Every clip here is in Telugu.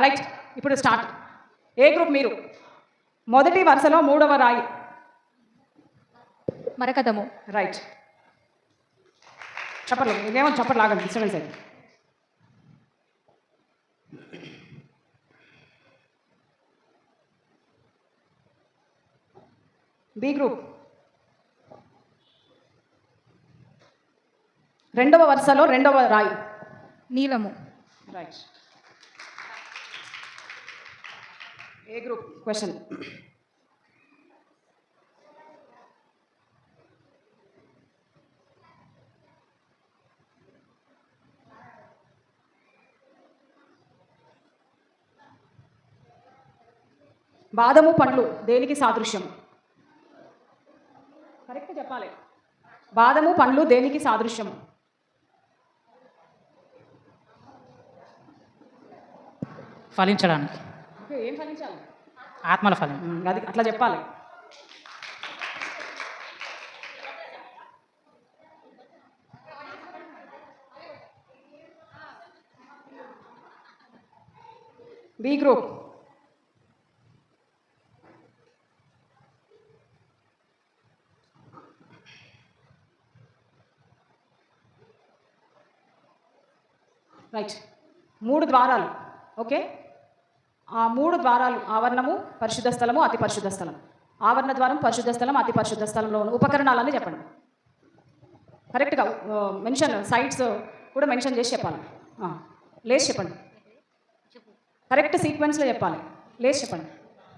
రైట్. ఇప్పుడు స్టార్ట్. ఏ గ్రూప్ మీరు? మొదటి వరుసలో మూడవ రాయి. మరకతము. రైట్. చెప్పట్లు ఇదేమో చెప్పట్లు ఆగండి, డిస్టర్బెన్స్ అయింది. బి గ్రూప్ రెండవ వరుసలో రెండవ రాయి. నీలము. రైట్. ఏ గ్రూప్ క్వశ్చన్? బాదము పండ్లు దేనికి సాదృశ్యం? కరెక్ట్ చెప్పాలి. బాదము పండ్లు దేనికి సాదృశ్యం? ఫలించడానికి. ఏం ఫలించాలి? ఆత్మల ఫలం. అది అట్లా చెప్పాలి. B group right. 3 ద్వారాలు. ఓకే, ఆ 3 ద్వారాలు ఆవరణము, పరిశుద్ధ స్థలము, అతి పరిశుద్ధ స్థలం. ఆవరణ ద్వారం, పరిశుద్ధ స్థలం, అతి పరిశుద్ధ స్థలంలో ఉన్న ఉపకరణాలని చెప్పండి. కరెక్ట్గా మెన్షన్ సైట్స్ కూడా మెన్షన్ చేసి చెప్పాలి. లేచి చెప్పండి. కరెక్ట్ సీక్వెన్స్లో చెప్పాలి. లేచి చెప్పండి.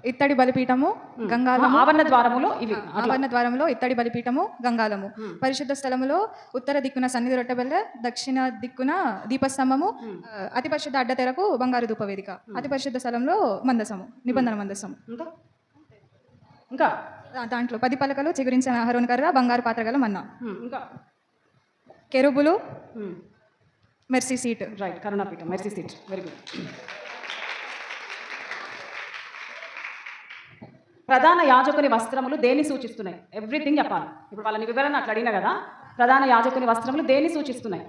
ఇత్తడి బలిపీఠము, గంగాలము. ఆవరణ ద్వారములో ఇవి. ఆవరణ ద్వారములో ఇత్తడి బలిపీఠము, గంగాలము. పరిశుద్ధ స్థలములో ఉత్తర దిక్కున సన్నిధి రొట్టెబెల్ల, దక్షిణ దిక్కున దీపస్తంభము, అతి పరిశుద్ధ అడ్డతెరకు బంగారు ధూపవేదిక. అతి పరిశుద్ధ స్థలంలో మందసము, నిబంధన మందసము. ఇంకా దాంట్లో 10 పలకలు, చిగురించిన అహరోను కర్ర, బంగారు పాత్ర గల మన్నా. ఇంకా కెరూబులు, మెర్సీ సీట్. రైట్. కరుణాపీఠం, మెర్సీ సీట్. Very good. ప్రధాన యాజకుని వస్త్రములు దేన్ని సూచిస్తున్నాయి? ఎవ్రీథింగ్ చెప్పాలి. ఇప్పుడు వాళ్ళని వివరణ అట్లా అడిగినా కదా. ప్రధాన యాజకుని వస్త్రములు దేన్ని సూచిస్తున్నాయి?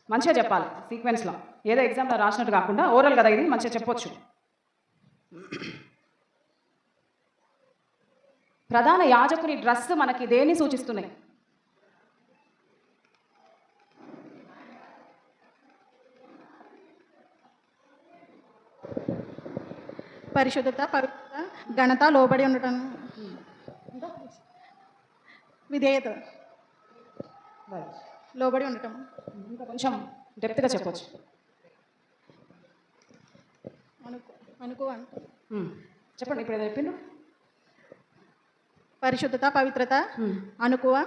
మంచిగా చెప్పాలి సీక్వెన్స్లో. ఏదో ఎగ్జామ్లో రాసినట్టు కాకుండా ఓరల్ కదా ఇది, మంచిగా చెప్పొచ్చు. ప్రధాన యాజకుని డ్రెస్ మనకి దేన్ని సూచిస్తున్నాయి? పరిశుద్ధత, పవిత్రత, ఘనత, లోబడి ఉండటం, విధేయత, లోబడి ఉండటం. ఇంకా కొంచెం డెప్త్గా చెప్పవచ్చు. అనుకో చెప్పండి. ఇప్పుడు ఏదో చెప్పిండు. పరిశుద్ధత, పవిత్రత, అనుకువ,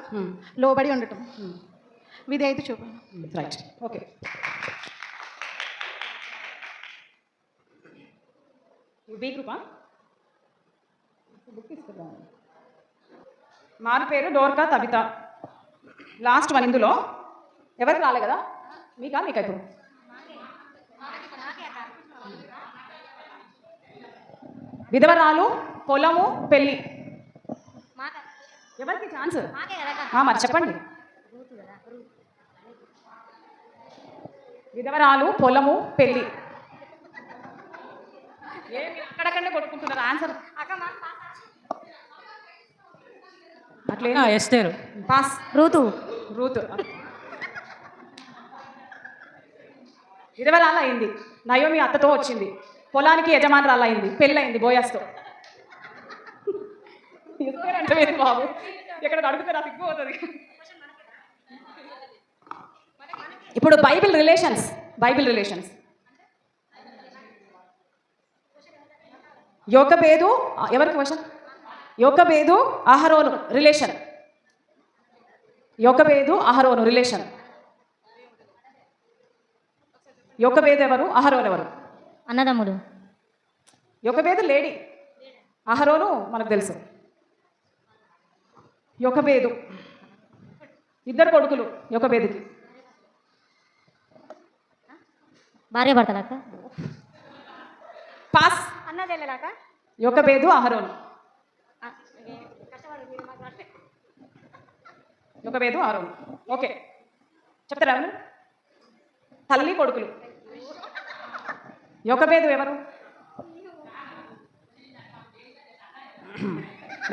లోబడి ఉండటం, విధేయత చూపండి. రైట్. ఓకే. బి గ్రూపా? బుక్ తీసుకుందాం. మారు పేరు డోర్కా తబిత. Last one. ఇందులో ఎవరికి రాలే కదా? మీకా? మీకా? ఇప్పుడు విధవరాలు, పొలము, పెళ్ళి. ఎవరికి ఛాన్స్? మరి చెప్పండి. విధవరాలు, పొలము, పెళ్ళి. అక్కడక్కడనే కొట్టుకుంటున్నారు ఆన్సర్. అట్లే ఎస్తేరు. పాస్. రూతు. విధవరాలు అయింది. నయోమి అత్తతో వచ్చింది. పొలానికి యజమానురాలు అయింది. పెళ్ళయింది బోయాస్తో. అంటే బాబు ఎక్కడ అడుగుతారా? సిగ్గుపోతుంది. ఇప్పుడు బైబిల్ రిలేషన్స్. యోకబేదు. ఎవరికి క్వశ్చన్? యోకబేదు, అహరోను రిలేషన్. యోకబేదు, అహరోను రిలేషన్. యోకబేదు ఎవరు? అహరోను ఎవరు? అన్నదమ్ముడు. యోకబేదు లేడీ, అహరోను మనకు తెలుసు. యోకబేదు 2 కొడుకులు యోకబేదుకి. భార్య భర్తలాక. పాస్. అన్నదెల్లలాక. యోకబేదు, అహరోను. యోకబేదు, అహరోను. ఓకే చెప్తారా? తల్లి కొడుకులు. యొకబేదు ఎవరు?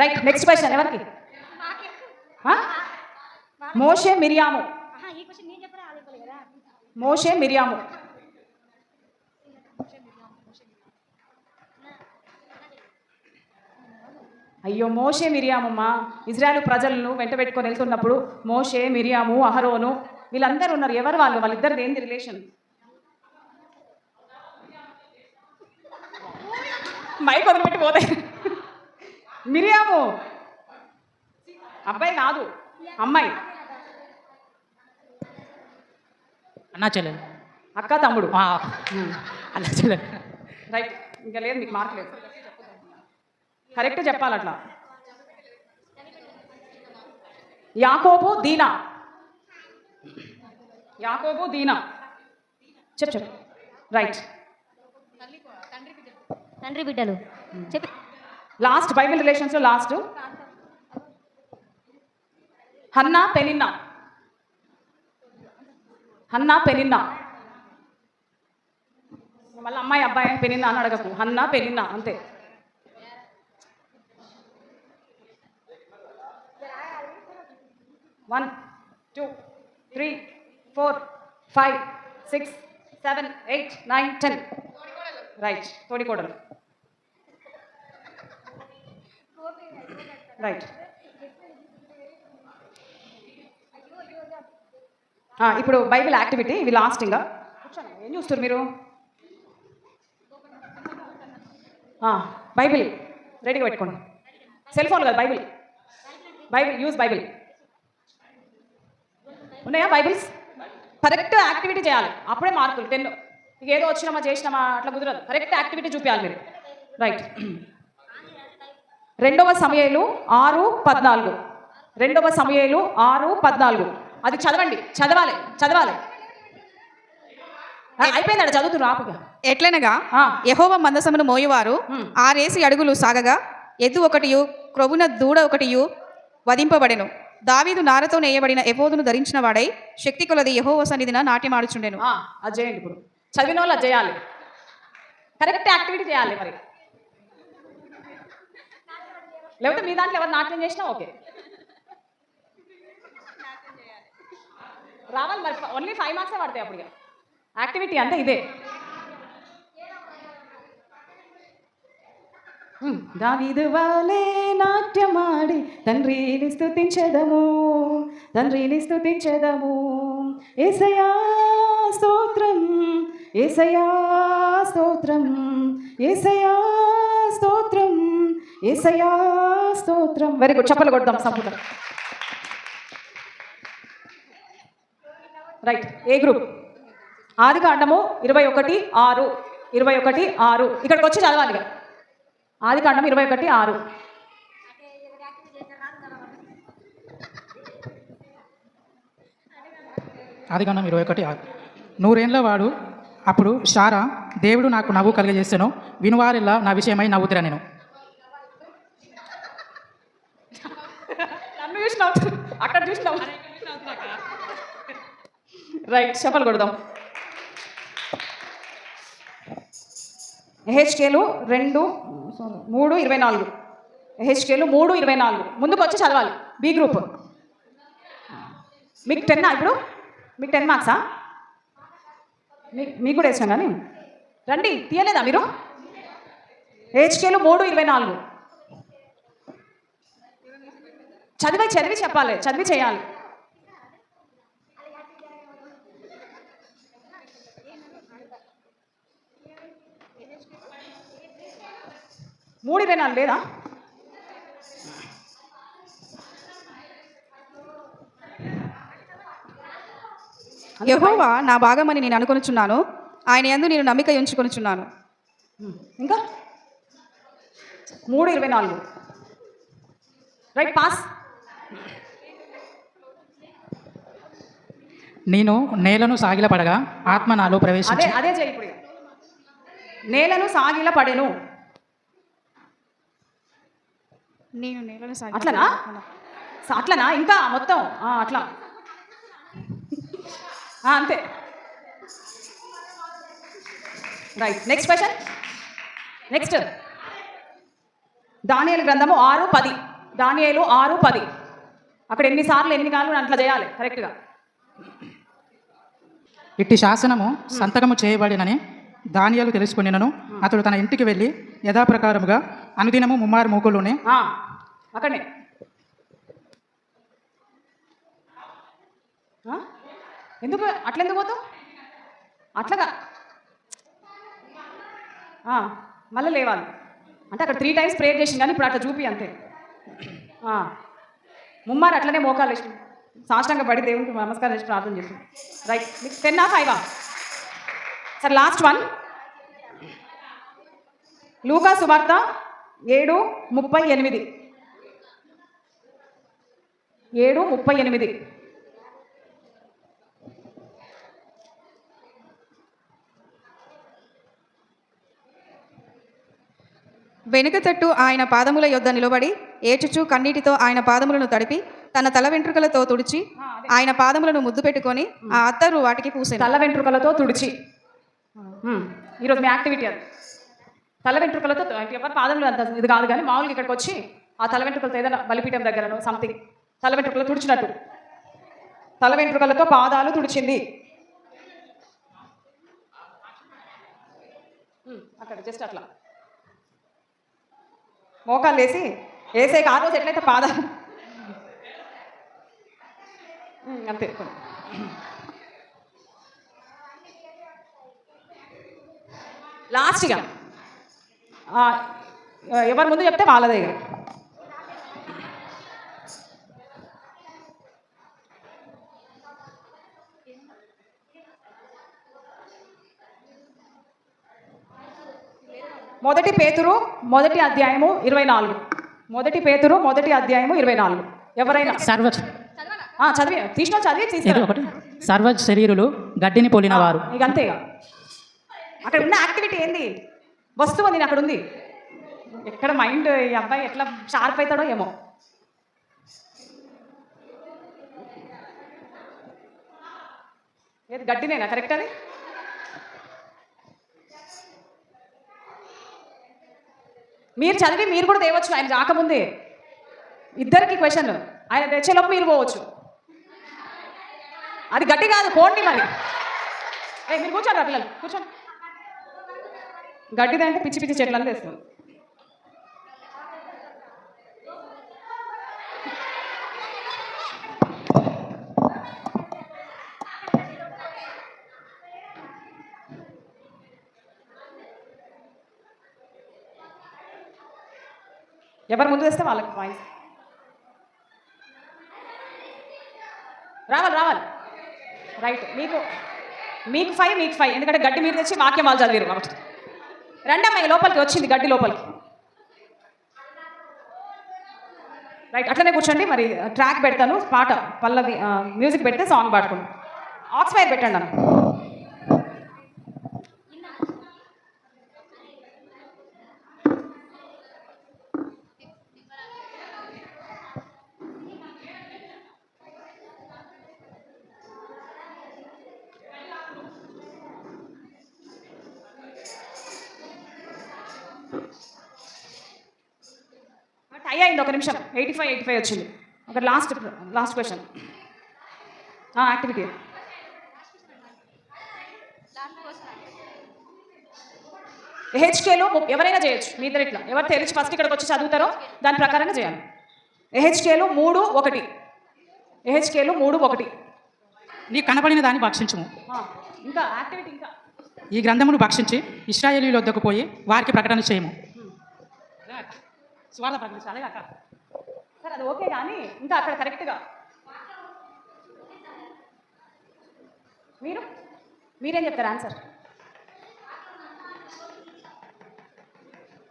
రైట్, నెక్స్ట్ క్వశ్చన్ ఎవరికి? ఆ? మోషే మిరియాము. మోషే మిరియాము. అయ్యో, మోషే మిరియామమ్మా. ఇజ్రాయెల్ ప్రజలను వెంట పెట్టుకొని వెళ్తున్నప్పుడు మోషే, మిరియాము, అహరోను వీళ్ళందరూ ఉన్నారు. ఎవరు వాళ్ళు? వాళ్ళిద్దరిది ఏంది రిలేషన్? మైక్ వదిలిపెట్టి పోతే. మిరియాము అబ్బాయి కాదు, అమ్మాయి. అన్నా చెల్లెలు. అక్క తమ్ముడు. అన్నా చెల్లెలు. రైట్, ఇంకా లేదు మీకు మార్క్ లేదు. కరెక్ట్ చెప్పాలి అట్లా. యాకోబు దీనా. యాకోబు దీనా. చెప్పు. రైట్. తండ్రి బిడ్డలు చెప్పి. లాస్ట్ బైబిల్ రిలేషన్స్లో last Hannah Peninnah. Hannah Peninnah. మళ్ళీ అమ్మాయి అబ్బాయి పెనిన్నా అని అడగకు. హన్నా పెనిన్నా అంతే. వన్, 2, 3, 4, 5, 6, 7, 8, 9, 10. రైట్, తోడికోడలు. రైట్. ఇప్పుడు బైబిల్ యాక్టివిటీ, ఇవి లాస్ట్. ఇంకా కూర్చోండి, ఏం చూస్తారు మీరు? బైబిల్ రెడీగా పెట్టుకోండి. సెల్ ఫోన్ కదా బైబిల్. Bible use Bible. ఉన్నాయా బైబిల్స్? కరెక్ట్ యాక్టివిటీ చేయాలి, అప్పుడే మార్కులు 10. ఇక ఏదో వచ్చినామా చేసినామా అట్లా కుదరదు. కరెక్ట్ యాక్టివిటీ చూపించాలి మీరు. రైట్. 2వ సమూయేలు 6:14. 2వ సమూయేలు 6:14. అది చదవాలి. అయిపోయిందండి, చదువుతున్నారు ఆపుగా. ఎట్లనగా యెహోవా మందసమును మోయువారు 6 అడుగులు సాగగా ఎద్దు ఒకటియు క్రొవ్వున దూడ ఒకటియు వధింపబడెను. దావీదు నారతో నేయబడిన ఎఫోదును ధరించిన వాడై శక్తి కొలది యెహోవా సన్నిధిన నాట్యమాడుచుండెను. అది చేయండి. ఇప్పుడు చదివిన వాళ్ళు అది చేయాలి. కరెక్ట్ యాక్టివిటీ చేయాలి. మరి లేకపోతే మీ దాంట్లో ఎవరు నాట్యం చేసినా ఓకే. రావాలి మరి. ఓన్లీ 5 మార్క్సే పడతాయి అప్పుడు. యాక్టివిటీ అంటే ఇదే. దావీదు వాలే నాట్యమాడి తండ్రిని స్తుతించెదము. యేసయ్యా స్తోత్రం, యేసయ్యా స్తోత్రం, యేసయ్యా స్తోత్రం, యేసయ్యా స్తోత్రం. వెరీ గుడ్, చప్పలు కొడదాం సంపూర్ణ. రైట్. ఏ గ్రూప్? ఆదికాండము 21:6. 21:6. ఇక్కడికి వచ్చి చదవాలి. ఆదికాండం 21:6. ఆదికాండం 21:6. 100 ఏండ్ల వాడు అప్పుడు శారా, దేవుడు నాకు నవ్వు కలిగజేస్తాను, వినువారిలా నా విషయమై నవ్వుతురా నేను. నన్ను చూసి నవ్వు, అక్కడ చూసి నవ్వు. రైట్, చెప్పలు కొడదాం. ఎహెచ్కేలు 3:24. ఎహెచ్కేలు 3:24. ముందుకు వచ్చి చదవాలి. B group. మీకు 10 ఇప్పుడు? మీకు 10 మార్క్సా? మీకు కూడా వేసాం కానీ రండి, తీయలేదా మీరు? ఎహెచ్కేలు 3:24. చదివి చెప్పాలి, చదివి చేయాలి. మూడు 24 లేదా? యెహోవా నా భాగమని నేను అనుకొనుచున్నాను, ఆయన యందు నేను నమ్మిక ఉంచుకొనుచున్నాను. ఇంకా 3:24. Right, pass. నేను నేలను సాగిలపడగా ఆత్మ నాలో ప్రవేశించి. అదే చేయి ఇప్పుడు. నేలను సాగిల పడెను. నేను నేలను అట్లనా ఇంకా మొత్తం అట్లా అంతే. రైట్. Next question. నెక్స్ట్ దానియేలు గ్రంథము 6:10. దానియేలు 6:10. అక్కడ ఎన్నిసార్లు ఎన్ని కాళ్ళు అట్లా చేయాలి కరెక్ట్గా. ఇట్టి శాసనము సంతకము చేయబడినని దానియేలు తెలుసుకునినను అతడు తన ఇంటికి వెళ్ళి యథాప్రకారముగా అనుదినము ముమ్మారు మూకులునే అక్కడనే ఎందుకు అట్లెందుకు పోతావు అట్లాగా మళ్ళీ లేవాలి అంటే అక్కడ 3 times ప్రేయర్ చేసింది కానీ ఇప్పుడు అట్లా చూపి అంతే. ముమ్మారు అట్లనే మోకాలు వేసి సాష్టాంగ పడి దేవునికి నమస్కారం చేసి ప్రార్థన చేసి. రైట్. 10 or 5? సరే లాస్ట్ వన్. లూకా సువార్త 7:38. 7:38. వెనుక తట్టు ఆయన పాదముల యొద్ద నిలబడి ఏడ్చుచు కన్నీటితో ఆయన పాదములను తడిపి తన తల వెంట్రుకలతో తుడిచి ఆయన పాదములను ముద్దు పెట్టుకొని ఆ అత్తరు వాటికి పూసెను. తల వెంట్రుకలతో తుడిచి. ఈరోజు మీ యాక్టివిటీ అది. తల వెంట్రుకలతో ఎవరి పాదములు అంత ఇది కాదు కానీ మామూలుగా ఇక్కడికి వచ్చి ఆ తల వెంట్రుకలతో ఏదైనా బలిపీఠం దగ్గరనో సంథింగ్ తల వెంట్రుకలు తుడిచినట్టు తల వెంట్రుకలతో పాదాలు తుడిచింది. అక్కడ జస్ట్ అట్లా మోకాలు వేసి వేసే ఆ రోజు ఎట్లయితే పాదాలు అంతే. లాస్ట్గా ఎవరి ముందు చెప్తే వాళ్ళదే ఇక. మొదటి పేతురు 1:24. మొదటి పేతురు 1:24. ఎవరైనా చదివి తీసిన చదివి ఒకటి సర్వ శరీరులు గడ్డిని పోలిన వారు. ఇక అంతే. అక్కడ ఉన్న యాక్టివిటీ ఏంది? వస్తువు ఉంది అక్కడ ఉంది. ఎక్కడ మైండ్ ఈ అబ్బాయి ఎట్లా షార్ప్ అవుతాడో ఏమో. ఏది గడ్డినేనా కరెక్ట్ అది? మీరు చదివి మీరు కూడా తేవచ్చు ఆయన రాకముందే. ఇద్దరికి క్వశ్చన్ ఆయన తెచ్చేలోపు మీరు పోవచ్చు. అది గట్టి కాదు పోండి మరి. మీరు కూర్చోండి పిల్లలు కూర్చోండి. గడ్డిది అంటే పిచ్చి పిచ్చి చెట్లని తెస్తుంది. ఎవరు ముందు తెస్తే వాళ్ళకి పాయింట్స్ రావాలి. రైట్. మీకు 5 ఎందుకంటే గడ్డి మీరు తెచ్చి వాక్యం వాళ్ళు చదివారు కాబట్టి. రెండమ్మాయి లోపలికి వచ్చింది గడ్డి లోపలికి. రైట్. అట్లనే కూర్చోండి. మరి ట్రాక్ పెడతాను పాట పల్లవి మ్యూజిక్ పెడితే సాంగ్ పాడుకోండి. ఆక్స్ఫైర్ పెట్టండి అన్న. టై అయింది. ఒక నిమిషం. 85 వచ్చింది. ఒక లాస్ట్ క్వశ్చన్ యాక్టివిటీ. ఎహెచ్కేలో ఎవరైనా చేయొచ్చు. మీ ఇద్దరు ఇట్లా ఎవరు తెలిసి ఫస్ట్ ఇక్కడికి వచ్చి చదువుతారో దాని ప్రకారంగా చేయాలి. ఎహెచ్కేలో 3:1. ఎహెచ్కేలో 3:1. నీకు కనపడిన దాన్ని భక్షించుము. ఇంకా యాక్టివిటీ ఇంకా ఈ గ్రంథమును భక్షించి ఇశ్రాయేలీయుల వద్దకు పోయి వారికి ప్రకటన చేయము. స్వార్థ ప్రకటించాలి అక్క. సార్ అది ఓకే కానీ ఇంకా అక్కడ కరెక్ట్గా మీరేం చెప్తారు ఆన్సర్?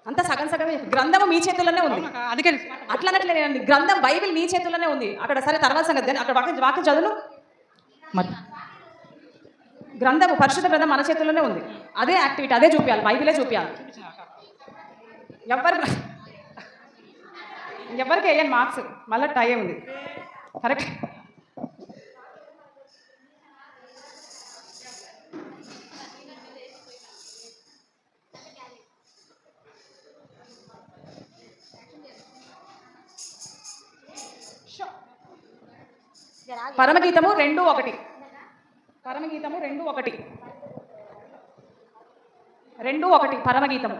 అంతా సగం గ్రంథము మీ చేతుల్లోనే ఉంది. అందుకే అట్లా అన్నట్లేనండి. గ్రంథం బైబిల్ మీ చేతుల్లోనే ఉంది. అక్కడ సరే తర్వాత సంగతి కానీ అక్కడ వాక్యం చదువు. మరి గ్రంథము పరిశుద్ధ గ్రంథం మన చేతుల్లోనే ఉంది. అదే యాక్టివిటీ అదే చూపించాలి. బైబిలే చూపించాలి. ఎవరికి వేయని మార్క్స్ మళ్ళీ టై ఉంది. కరెక్ట్. పరమగీతము 2:1. పరమగీతము 2:1. 2:1 పరమగీతము.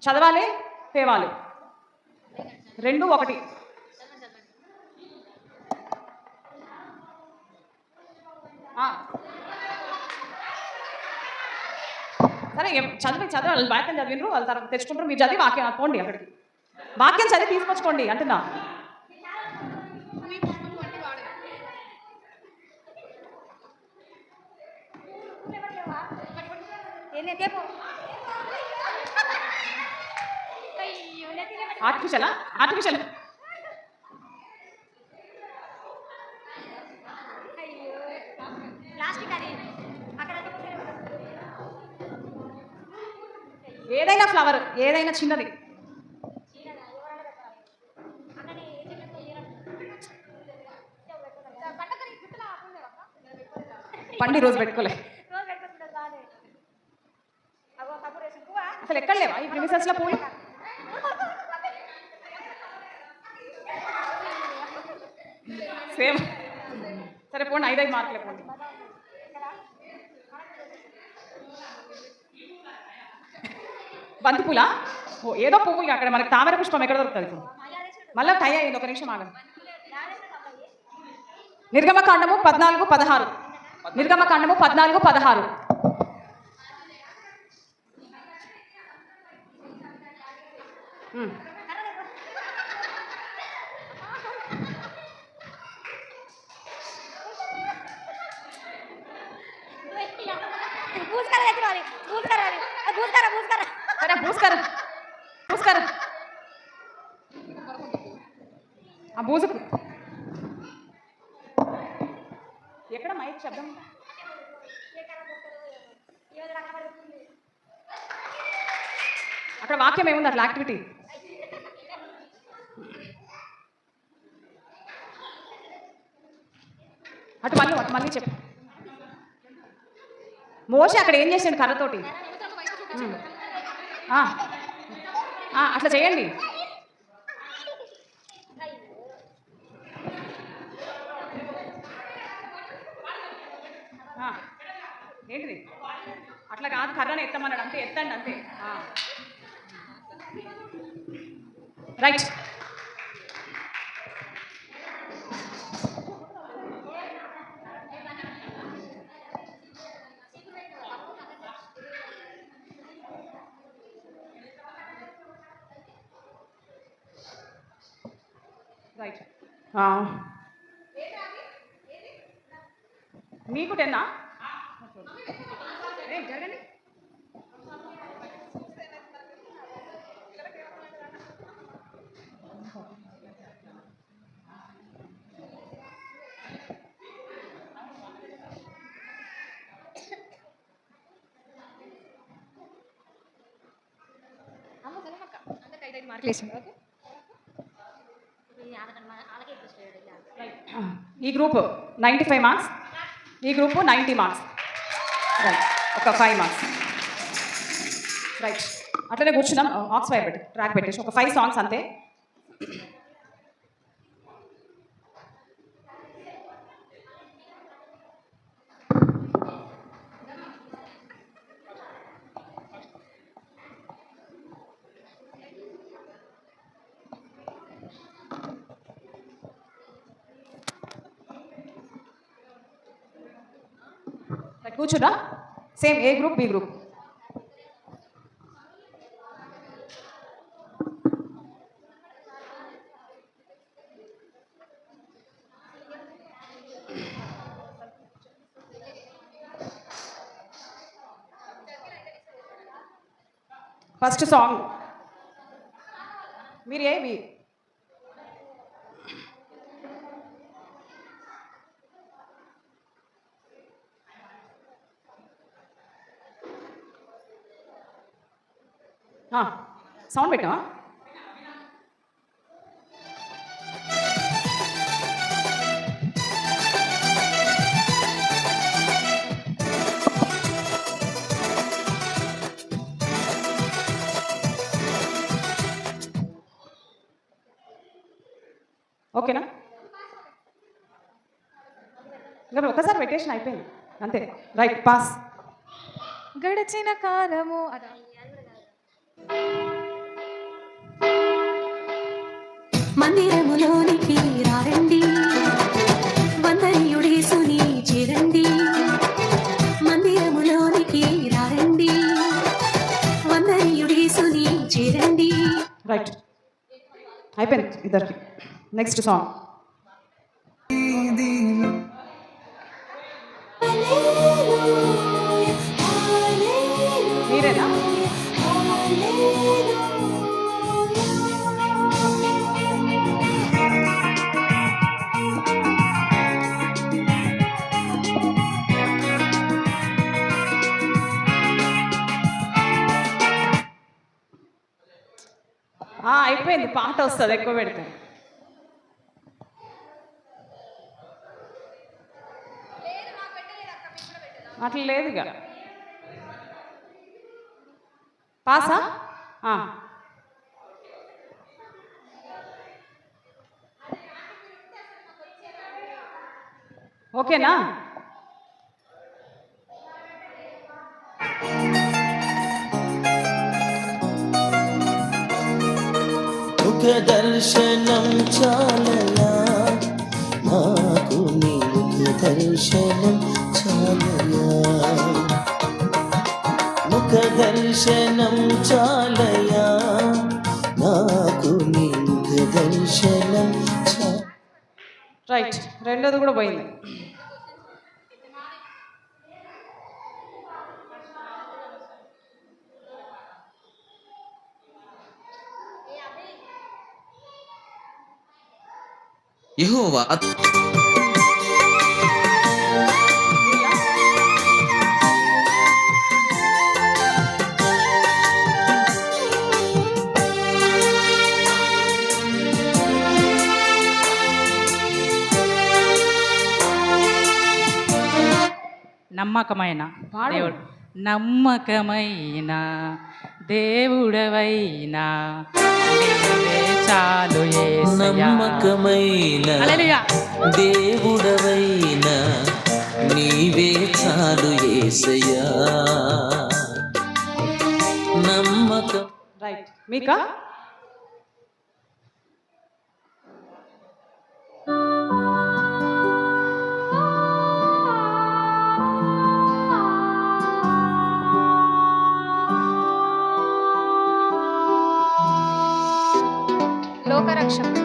చదవాలి తేవాలి. 2:1. సరే చదివి వాళ్ళు వాక్యం చదివినరు, వాళ్ళ తర్వాత తెచ్చుకుంటారు. మీరు చదివి వాక్యం పోండి అక్కడికి. వాక్యం చదివి తీసుకొచ్చుకోండి అంటున్నా. ఆర్టిఫిషియల్ ఏదైనా ఫ్లవర్, ఏదైనా చిన్నది. పండి రోజు పెట్టుకోలే. అసలు ఎక్కడ లేవా ఈ ప్రిమిసెస్లో పూలు? సేమ్. సరే పోండి, 5 మార్కులే పోండి. బంతిపూల ఏదో పువ్వులు అక్కడ మనకి తామర పుష్పం ఎక్కడ దొరుకుతుంది ఇప్పుడు? మళ్ళీ టై అయ్యింది, ఒక నిమిషం ఆగండి. నిర్గమకాండము 14:16. నిర్గమకాండము 14:16. సరే పూసుకర ఆ బూజుకు ఎక్కడ మైక్ శబ్దం? అక్కడ వాక్యం ఏముంది అట్లా యాక్టివిటీ? అటు మళ్ళీ చెప్పు. మోషే అక్కడ ఏం చేసాడు కర్రతోటి? అట్లా చేయండి. ఏంటిది? అట్లా కాదు, కర్రను ఎత్తమన్నాడు అంతే, ఎత్తండి అంతే. రైట్. రైట్. మీకు 10ఆ? జరగండి. ఈ గ్రూప్ 95 మార్క్స్, ఈ గ్రూపు 90 మార్క్స్. రైట్, ఒక 5 మార్క్స్. రైట్, అట్లనే కూర్చున్నాం. ఆక్స్ ఫైర్ పెట్టి ట్రాక్ పెట్టేసి ఒక 5 సాంగ్స్ అంతే. కూర్చున్నా. Same A group B group. First song మీరు ఏవి? సౌండ్ పెట్టావా? ఓకేనా? ఇంకా ఒకసారి పెట్టేసిన అయిపోయింది అంతే. Right, pass. గడిచిన కాలము అదా మందిరములోనికి రారండి, వందనీయుడేసుని చేరండి. మందిరములోనికి రారండి, వందనీయుడేసుని చేరండి. రైట్, అయిపోయింది ఇద్దరికి. Next song. మీరేనా? అయిపోయింది, పాట వస్తుంది ఎక్కువ పెడితే. అట్లా లేదు ఇక. పాసా? ఓకేనా? ముఖ దర్శనం చాలయా నాకు, నీ ముఖ దర్శనం చాలయా. ముఖ దర్శనం చాలయా నాకు, నీ ముఖ దర్శనం రైట్, రెండోది కూడా పోయింది. యెహోవా నమ్మకమైన దేవుడు, నమ్మకమైన దేవుడవైనా నీవే చాలు యేసయ్యా. నమ్మకమైన హల్లెలూయా. దేవుడవైనా నీవే చాలు యేసయ్యా. నమ్మకం. రైట్, మీకా? లోకరక్షకుడు,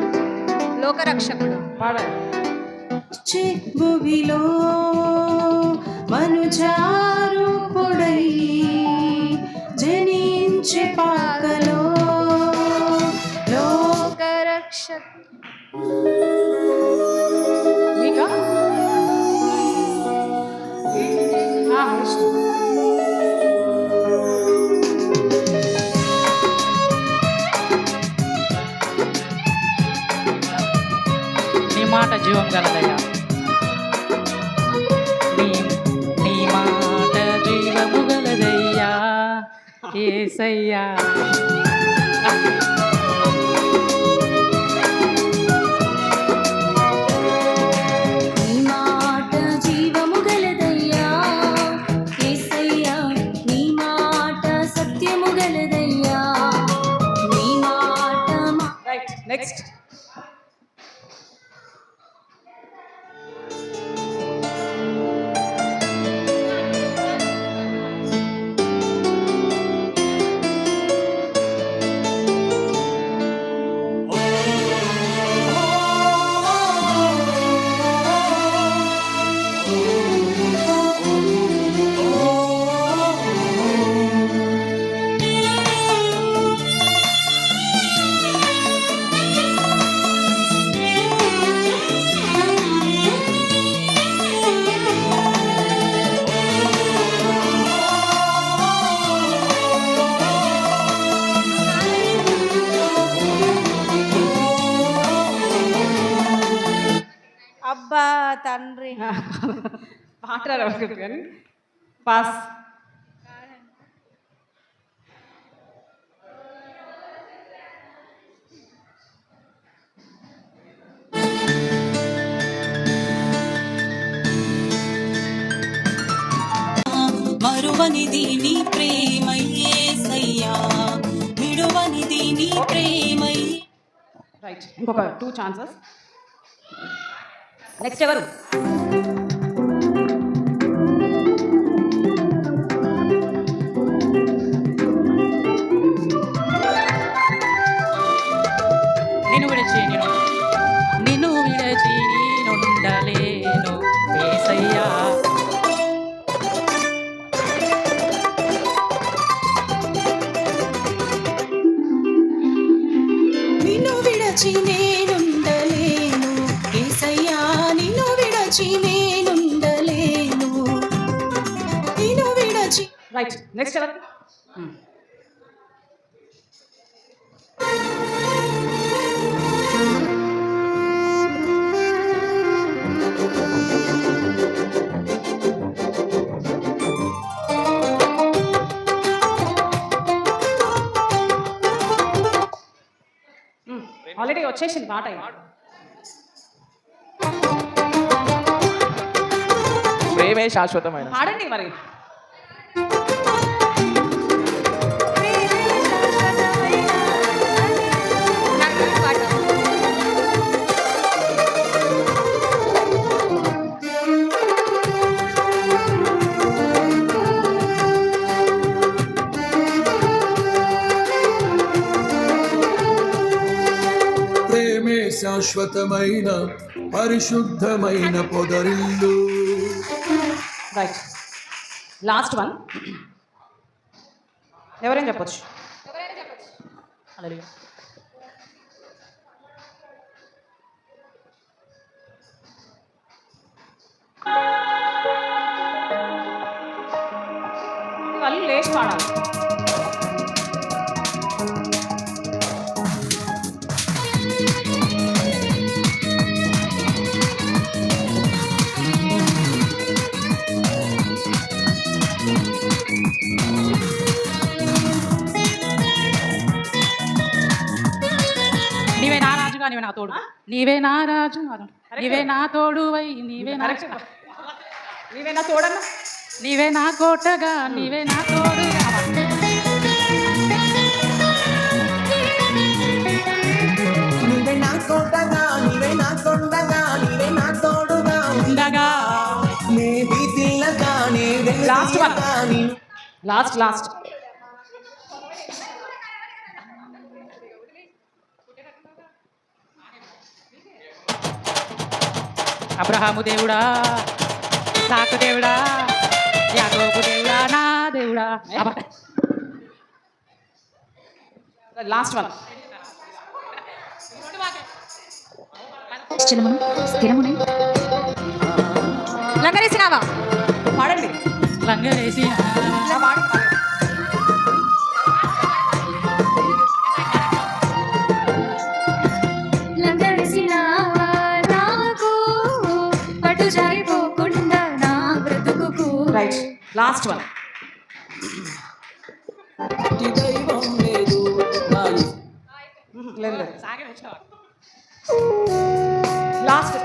లోకరక్షకుడు. పాడాలి. భువిలో మనుజారు పొడై జనించే పాకలో లోకరక్షకుడు. మీకా? విష్ణు. నీ మాట జీవం గలదయ్యా, నీ మాట జీవము గలదయ్యా యేసయ్యా. నీ మాట జీవము గలదయ్యా యేసయ్యా. నీ మాట సత్యము గలదయ్యా. నీ మాట రైట్, నెక్స్ట్. అబ్బా తండ్రి. పాట రావట్లేదు కానీ పాస్. మరువనిది నీ ప్రేమయ్యేసయ్యా విడువనిది నీ ప్రేమయ్యే రైట్, ఇంకొక 2 ఛాన్సెస్. నెక్స్ట్ ఎవరు? నిన్ను విడిచి నేనుండలేను యేసయ్యా. నిన్ను విడచి నేనుండలేను యేసయ్యా నిన్ను విడచి నేనుండలేను నిన్ను విడచి రైట్, నెక్స్ట్ ఎవరు? ఆల్రెడీ వచ్చేసింది పాట. ప్రేమే శాశ్వతమైన. పాడండి మరి. ప్రేమే శాశ్వతమైన పరిశుద్ధమైన పొదరిల్లు. Right, last one. ఎవరైనా చెప్పొచ్చు. వాళ్ళు లేచి పాడాలి. నీవే నా రాజుగా నీవే నా తోడు, నీవే నా రాజు, నీవే నా తోడు వై, నీవే నా నీవే నా తోడన్నా, నీవే నా కోటగా, నీవే నా తోడుగా. నీవే నా కోటగా, నీవే నా కొండగా, నీవే నా తోడుగా ఉండగా నే భీతిల్లగా, నే లాస్ట్ వన్. వెలుగుగా లాస్ట్ అబ్రహాము దేవుడా, సాకు దేవుడా, యాకోబు దేవుడా, నా దేవుడా. Last one. నిశ్చలమును స్థిరమునై లంగరేసినావా పాడండి. లంగరేసి లంగరేసినావా నాకు పట్టు జారిపోకుండా నా బ్రతుకుకు. Right, last one. దైవం లేదు నా లేదు లాస్ట్.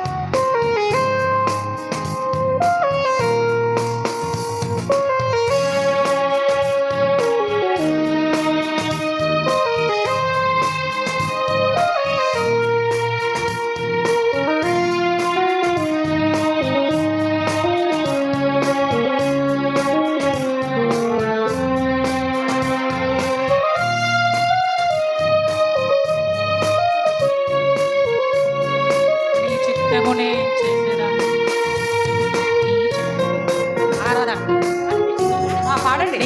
పాడండి.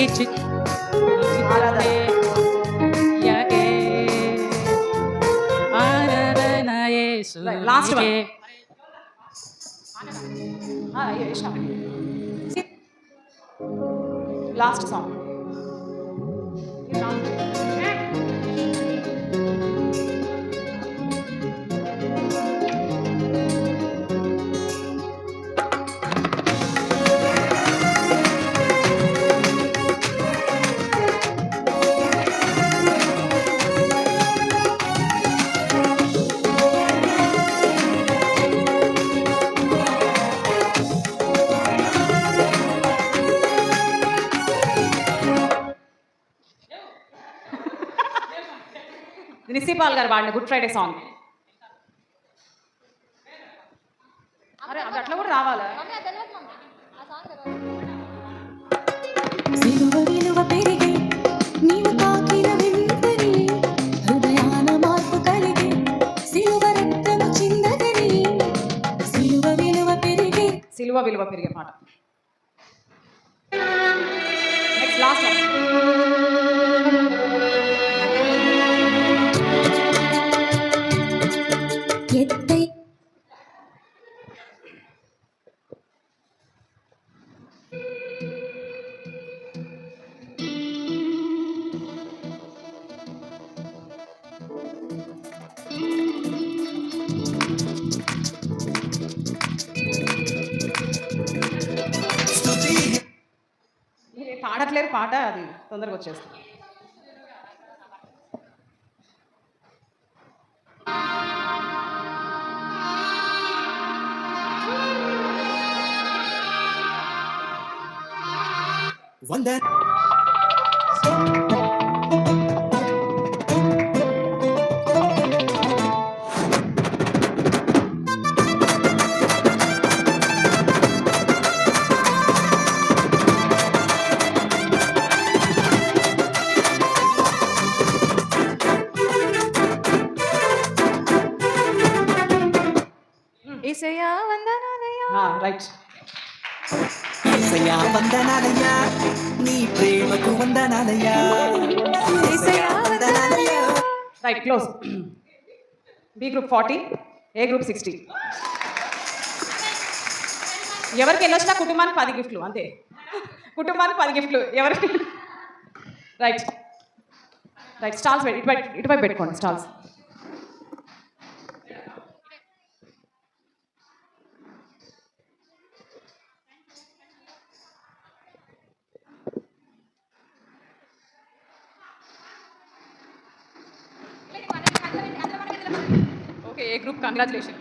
Last one. Last song. Chrissy Paul గారు వాడిన గుడ్ ఫ్రైడే సాంగ్. అరే అది అట్లా కూడా రావాలా? సిలువ విలువ పెరిగి నీవు తాకిన వెంటనే హృదయాన మార్పు కలిగి సిలువ రక్తము చిందగని సిలువ విలువ పెరిగి సిలువ విలువ పెరిగే పాట. నెక్స్ట్ లాస్ట్ ఎత్తై పాడట్లేరు పాట, అది తొందరగా వచ్చేస్తుంది. వంద ఏసయ్యా వందనాలయ్యా. రైట్. యేసయ్యా వందనాలయ్యా నీ ప్రేమకు వందనాలయ్యా యేసయ్యా వందనాలయ్యా. Right, close. బి గ్రూప్ 40, ఏ గ్రూప్ 60. ఎవరికి వెళ్ళొచ్చినా కుటుంబానికి 10 గిఫ్ట్లు అంతే. కుటుంబానికి 10 గిఫ్ట్లు ఎవరికి. రైట్ రైట్, స్టాల్స్ ఇటువైపు పెట్టుకోండి స్టాల్స్. ఓకే, ఏ గ్రూప్ కంగ్రాచులేషన్.